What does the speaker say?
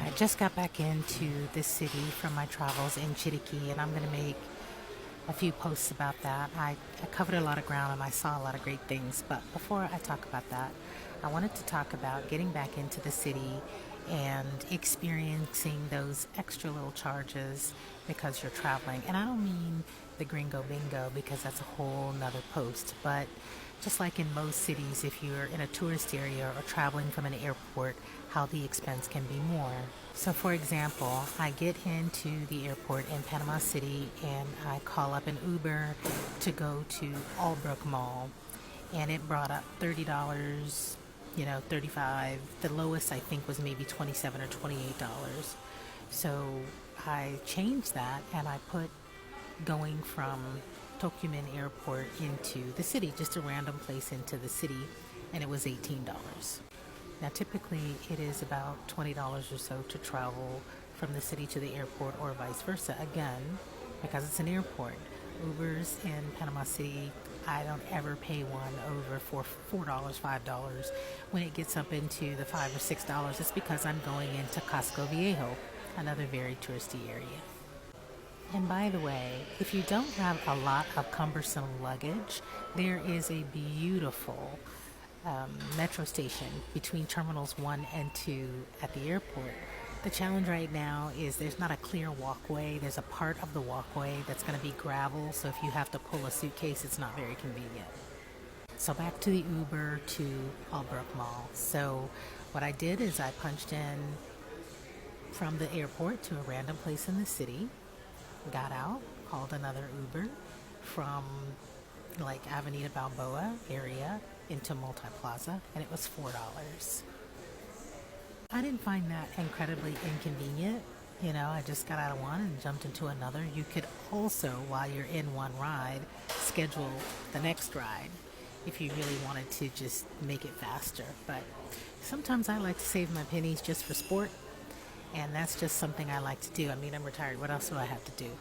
I just got back into this city from my travels in Chiriquí, and I'm going to make a few posts about that. I covered a lot of ground and I saw a lot of great things, but before I talk about that, I wanted to talk about getting back into the city and experiencing those extra little charges because you're traveling. And I don't mean the gringo bingo because that's a whole nother post, but just like in most cities, if you're in a tourist area or traveling from an airport, how the expense can be more. So, for example, I get into the airport in Panama City and I call up an Uber to go to Albrook Mall, and it brought up $30, 35. The lowest I think was maybe 27 or $28. So I changed that and I put going from Tokumen Airport into the city, just a random place into the city, and it was $18. Now, typically, it is about $20 or so to travel from the city to the airport or vice versa. Again, because it's an airport. Ubers in Panama City, I don't ever pay one over for $4, $5. When it gets up into the $5 or $6, it's because I'm going into Casco Viejo, another very touristy area. And by the way, if you don't have a lot of cumbersome luggage, there is a beautiful metro station between terminals 1 and 2 at the airport. The challenge right now is there's not a clear walkway. There's a part of the walkway that's going to be gravel, so if you have to pull a suitcase, it's not very convenient. So back to the Uber to Albrook Mall. So what I did is I punched in from the airport to a random place in the city, got out, called another Uber from like Avenida Balboa area into Multi Plaza, and it was $4. I didn't find that incredibly inconvenient. I just got out of one and jumped into another. You could also, while you're in one ride, schedule the next ride if you really wanted to just make it faster. But sometimes I like to save my pennies just for sport, and that's just something I like to do. I mean, I'm retired. What else do I have to do?